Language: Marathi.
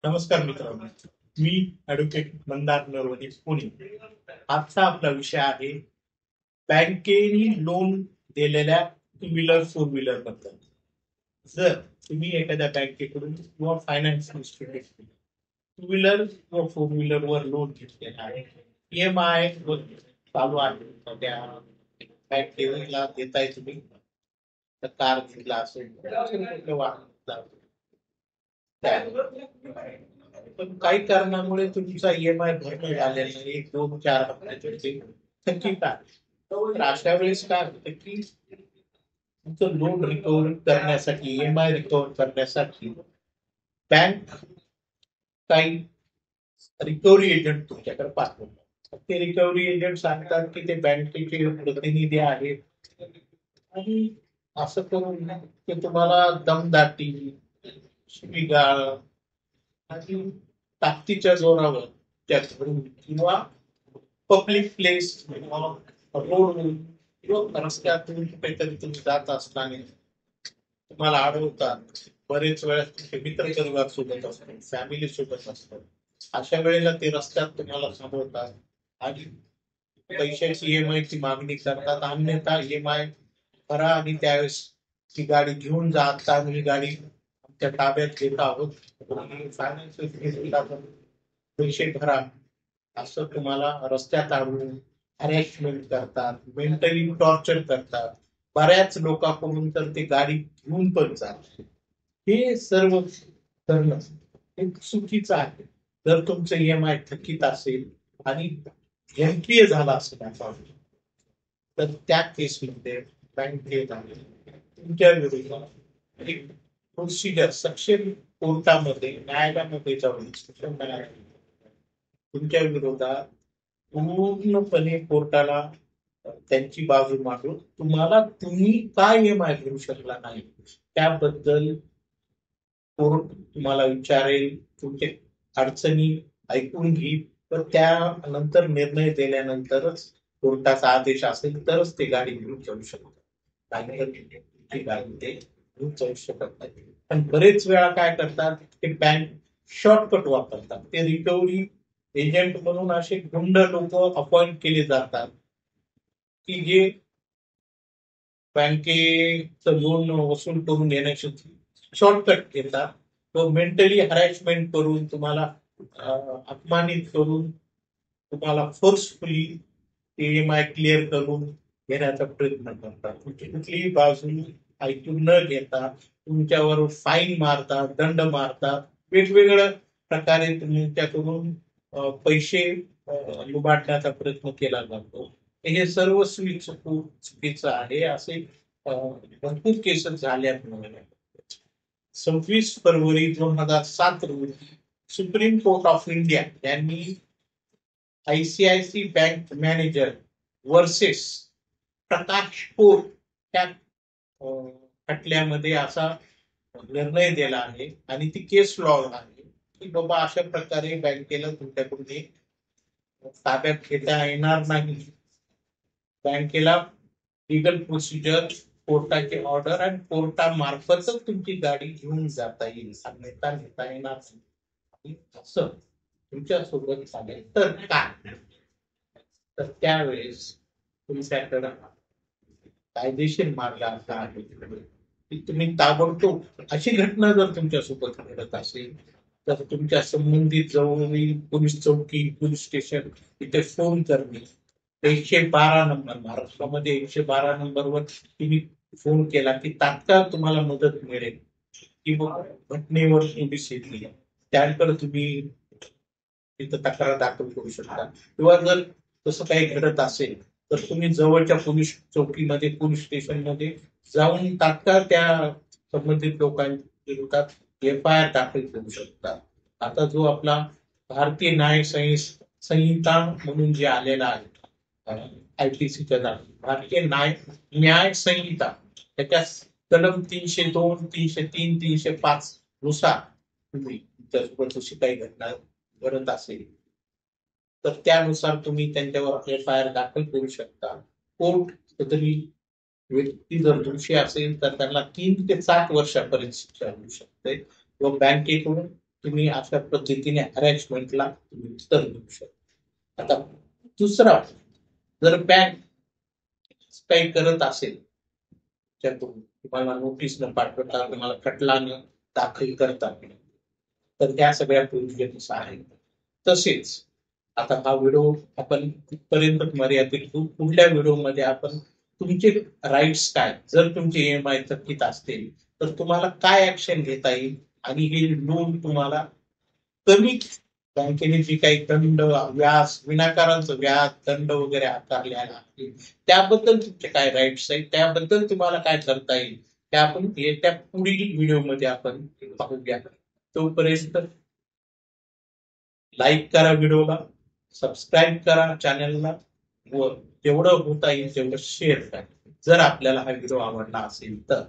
नमस्कार मित्रांनो, मी ॲडव्होकेट मंदार नरवणे पुणे. आजचा आपला विषय आहे बँकेने लोन दिलेल्या टू व्हीलर फोर व्हीलर बद्दल. जर तुम्ही एखाद्या बँकेकडून किंवा फायनान्स इन्स्टिट्यूट टू व्हीलर किंवा फोर व्हीलर वर लोन घेतलेला आहे, ईएमआय चालू आहे, तर त्या बँकेला देताय तुम्ही. तर कार घेतला असेल, कुठलं वाहन घेतलं असेल, पण काही कारणामुळे तुमचा ईएमआय भरणं झालेला नाही, 1, 2, 4 हप्त्याचे थकीत आहे. तर अशा वेळेस काय होतं की तुमचं लोन रिकव्हर करण्यासाठी, ईएमआय रिकव्हर करण्यासाठी बँक काही रिकव्हरी एजंट तुमच्याकडे पाठवतात. ते रिकव्हरी एजंट सांगतात की ते बँकेचे प्रतिनिधी आहेत आणि असं करून ते तुम्हाला दमदाटी, शिवीगाळ आणि ताकदीच्या जोरावर त्या घरून किंवा पब्लिक प्लेस रोड किंवा रस्त्यातून कुठेतरी तुम्ही जात असताना तुम्हाला आढळतात. बरेच वेळा तुमचे मित्र परिवार सोबत असतात, फॅमिली सोबत असतात. अशा वेळेला ते रस्त्यात तुम्हाला थांबवतात आणि पैशाची ईएमआय ची मागणी करतात. अन्यथा ईएमआय भरा आणि त्यावेळेस ती गाडी घेऊन जा. आता आम्ही गाडी आमच्या ताब्यात घेत आहोत, फायनान्शियल पैसे भरा, असं तुम्हाला रस्त्यात आणून हॅरेसमेंट करतात, मेंटली टॉर्चर करतात. बऱ्याच लोकांकडून तर ते गाडी घेऊन पण जातात. हे सर्व करणं हे चुकीचं आहे. जर तुमचं ईएमआय थकीत असेल आणि एनपीए झाला असेल अकाउंट, तर त्या केसमध्ये बँकेत तुमच्या विरोधात एक प्रोसिजर सक्षम कोर्टामध्ये, न्यायालयामध्ये जाऊन तुमच्या विरोधात पूर्णपणे कोर्टाला त्यांची बाजू मांडून तुम्ही काय ईएमआय भरू शकला नाही त्याबद्दल कोर्ट तुम्हाला विचारेल, तुमचे अडचणी ऐकून घेईल. तर त्यानंतर निर्णय दिल्यानंतरच कोर्टाचा आदेश असेल तरच ते गाडी घेऊन जाऊ शकतात, नाहीतर ती गाडी ते घेऊन जाऊ शकत नाही. पण बरेच वेळा काय करतात, ते बँक शॉर्टकट वापरतात. ते रिकव्हरी एजंट म्हणून असे गुंड लोक अपॉइंट केले जातात की जे बँकेचं लोन वसूल करून घेण्यासाठी शॉर्टकट घेतात. तो मेंटली हॅरॅसमेंट करून तुम्हाला अपमानित करून तुम्हाला फोर्सफुली ईएमआय क्लिअर करून घेण्याचा प्रयत्न करतात. तुमची कुठलीही बाजू ऐकून न घेता तुमच्यावर फाईन मारतात, दंड मारतात, वेगवेगळ्या प्रकारे तुमच्याकडून पैसे लुबाडण्याचा प्रयत्न केला जातो. हे सर्व चुकीचं आहे. असे भरपूर केसेस झाल्यात. 26 फरवरी 2007 रोजी सुप्रीम कोर्ट ऑफ इंडिया यांनी आयसीआयसी बँक मॅनेजर वर्सेस प्रकाश कोर त्या खटल्यामध्ये असा निर्णय दिला आहे आणि ती केस लॉ आहे की बाबा अशा प्रकारे बँकेला तुमच्याकडून ताब्यात घेता येणार नाही. बँकेला लिगल प्रोसिजर, कोर्टाची ऑर्डर आणि कोर्टामार्फतच तुमची गाडी घेऊन जाता येईल, अन्यथा नेता येणार नाही. असं तुमच्यासोबत झालं तर काय? तर त्यावेळेस तुमच्याकडं कायदेशीर मार्ग असा आहे की तुम्ही ताबडतोब, अशी घटना जर तुमच्यासोबत घडत असेल तर तुमच्या संबंधित जवळील पोलीस चौकी, पोलीस स्टेशन इथे फोन करणे. 112 नंबर, महाराष्ट्रामध्ये 112 नंबरवर तुम्ही फोन केला की तात्काळ तुम्हाला मदत मिळेल किंवा घटनेवर पोलीस येतील, त्यानंतर तुम्ही तिथं तक्रार दाखल करू शकता. किंवा जर तसं काही घडत असेल तर तुम्ही जवळच्या पोलीस चौकीमध्ये, पोलीस स्टेशनमध्ये जाऊन तात्काळ त्या संबंधित लोकांच्या विरोधात एफआयआर दाखल करू शकता. आता जो आपला भारतीय न्याय संहिता म्हणून जे आलेला आहे आयपीसीच्या जागी, भारतीय न्याय संहिता, त्याच्या कलम 302, 303, 305 नुसार तुम्ही त्यासोबत जशी काही घटना घडत असेल तर त्यानुसार तुम्ही त्यांच्यावर एफआयआर दाखल करू शकता. कोर्ट तरी व्यक्ती जर दोषी असेल तर त्यांना 3 ते 7 वर्षापर्यंत शिक्षा होऊ शकते व बँकेकडून तुम्ही अशा पद्धतीने अरेंजमेंटला तुम्ही उत्तर देऊ शकता. आता दुसरा, जर बँक काही करत असेल त्यातून तुम्हाला नोटीस न पाठवता तुम्हाला खटला न दाखल करता, तर त्या सगळ्या प्रोव्हिजन्स आहेत. तसेच आता हा व्हिडिओ आपण तिथपर्यंत मर्यादित करू. पुढल्या व्हिडिओमध्ये आपण तुमचे राईट्स काय, जर तुमचे EMI थकीत असतील तर तुम्हाला काय ऍक्शन घेता येईल आणि हे लोन तुम्हाला कमी बँकेने जी काही दंड, व्याज, विनाकारांचं व्याज, दंड वगैरे आकारलेला आहे त्याबद्दल तुमचे काय राईट्स आहेत, त्याबद्दल तुम्हाला काय करता येईल ते आपण येत्या पुढील व्हिडिओमध्ये आपण पाहूया. तोपर्यंत लाईक करा व्हिडिओला, सबस्क्राईब करा चॅनलला व जेवढं होता येईल तेवढं शेअर करा जर आपल्याला हा व्हिडिओ आवडला असेल तर.